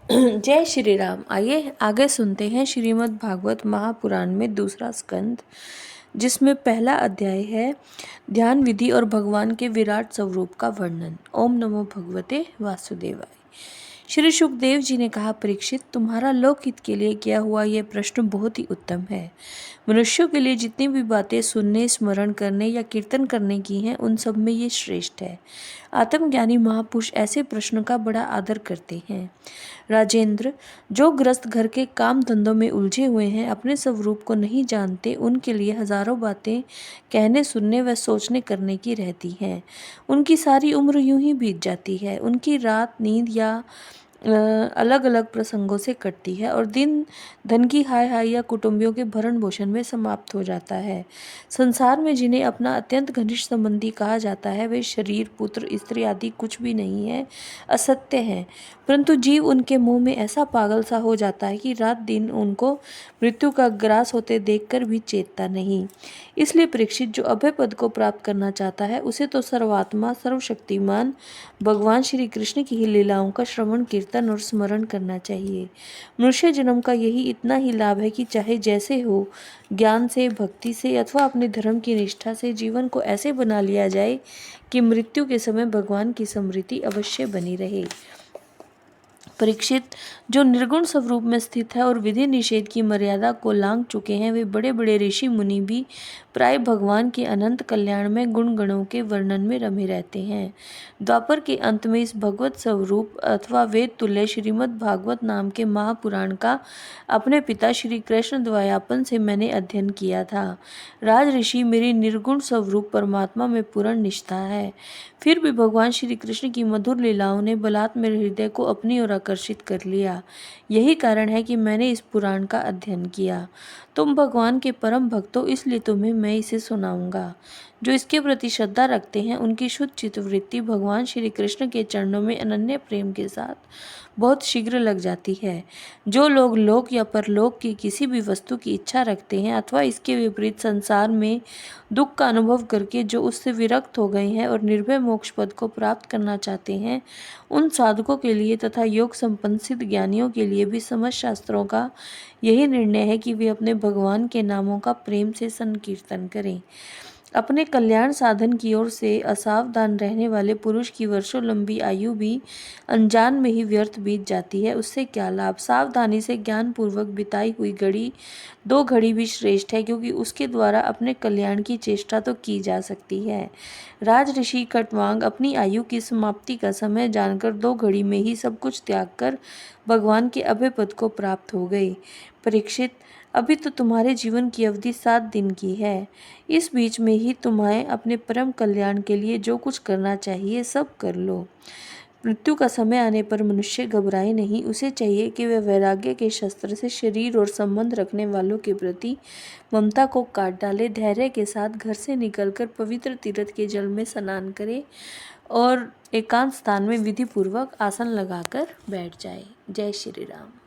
जय श्री राम। आइए आगे सुनते हैं श्रीमद् भागवत महापुराण में दूसरा स्कंद, जिसमें पहला अध्याय है ध्यान विधि और भगवान के विराट स्वरूप का वर्णन। ओम नमो भगवते वासुदेवाय। श्री सुखदेव जी ने कहा, परीक्षित, तुम्हारा लोकहित के लिए किया हुआ यह प्रश्न बहुत ही उत्तम है। मनुष्यों के लिए जितनी भी बातें सुनने, स्मरण करने या कीर्तन करने की हैं, उन सब में ये श्रेष्ठ है। आत्मज्ञानी महापुरुष ऐसे प्रश्न का बड़ा आदर करते हैं। राजेंद्र, जो ग्रस्त घर के काम धंधों में उलझे हुए हैं, अपने स्वरूप को नहीं जानते, उनके लिए हजारों बातें कहने, सुनने व सोचने करने की रहती हैं। उनकी सारी उम्र यूं ही बीत जाती है। उनकी रात नींद या अलग अलग प्रसंगों से कटती है और दिन धन की हाय हाय या कुटुंबियों के भरण पोषण में समाप्त हो जाता है। संसार में जिन्हें अपना अत्यंत घनिष्ठ संबंधी कहा जाता है, वे शरीर, पुत्र, स्त्री आदि कुछ भी नहीं है, असत्य हैं। परंतु जीव उनके मुंह में ऐसा पागल सा हो जाता है कि रात दिन उनको मृत्यु का ग्रास होते देखकर भी चेतता नहीं। इसलिए परीक्षित, जो अभय पद को प्राप्त करना चाहता है, उसे तो सर्वात्मा सर्वशक्तिमान भगवान श्री कृष्ण की ही लीलाओं का श्रवण, कीर्तन और स्मरण करना चाहिए। मनुष्य जन्म का यही इतना ही लाभ है कि चाहे जैसे हो, ज्ञान से, भक्ति से अथवा अपने धर्म की निष्ठा से जीवन को ऐसे बना लिया जाए कि मृत्यु के समय भगवान की स्मृति अवश्य बनी रहे। परीक्षित, जो निर्गुण स्वरूप में स्थित है और विधि निषेध की मर्यादा को लांघ चुके हैं, वे बड़े बड़े ऋषि मुनि भी प्राय भगवान के अनंत कल्याण में गुण गणों के वर्णन में रमे रहते हैं। द्वापर के अंत में इस भगवत स्वरूप अथवा वेद तुल्य श्रीमद् भागवत नाम के महापुराण का अपने पिता श्री कृष्ण द्वयापन से मैंने अध्ययन किया था। राज ऋषि, मेरी निर्गुण स्वरूप परमात्मा में पूर्ण निष्ठा है। फिर भी भगवान श्री कृष्ण की मधुर लीलाओं ने बलात् मेरे हृदय को अपनी ओर आकर्षित कर लिया। यही कारण है कि मैंने इस पुराण का अध्ययन किया। तुम भगवान के परम भक्त हो, इसलिए तुम्हें मैं इसे सुनाऊंगा। जो इसके प्रति श्रद्धा रखते हैं, उनकी शुद्ध चित्तवृत्ति भगवान श्री कृष्ण के चरणों में अनन्य प्रेम के साथ बहुत शीघ्र लग जाती है। जो लोग लोक या परलोक की किसी भी वस्तु की इच्छा रखते हैं अथवा इसके विपरीत संसार में दुख का अनुभव करके जो उससे विरक्त हो गए हैं और निर्भय मोक्ष पद को प्राप्त करना चाहते हैं, उन साधकों के लिए तथा योग संपन्न सिद्ध ज्ञानियों के लिए भी समस्त शास्त्रों का यही निर्णय है कि वे अपने भगवान के नामों का प्रेम से संकीर्तन करें। अपने कल्याण साधन की ओर से असावधान रहने वाले पुरुष की वर्षों लंबी आयु भी अनजान में ही व्यर्थ बीत जाती है। उससे क्या लाभ? सावधानी से ज्ञान पूर्वक बिताई हुई घड़ी 2 घड़ी भी श्रेष्ठ है, क्योंकि उसके द्वारा अपने कल्याण की चेष्टा तो की जा सकती है। राज ऋषि खट्वांग अपनी आयु की समाप्ति का समय जानकर 2 घड़ी में ही सब कुछ त्याग कर भगवान के अभय पद को प्राप्त हो गए। परीक्षित, अभी तो तुम्हारे जीवन की अवधि 7 दिन की है। इस बीच में ही तुम्हें अपने परम कल्याण के लिए जो कुछ करना चाहिए सब कर लो। मृत्यु का समय आने पर मनुष्य घबराए नहीं। उसे चाहिए कि वह वैराग्य के शस्त्र से शरीर और संबंध रखने वालों के प्रति ममता को काट डाले, धैर्य के साथ घर से निकलकर पवित्र तीर्थ के जल में स्नान करे और एकांत स्थान में विधि पूर्वक आसन लगाकर बैठ जाए। जय श्री राम।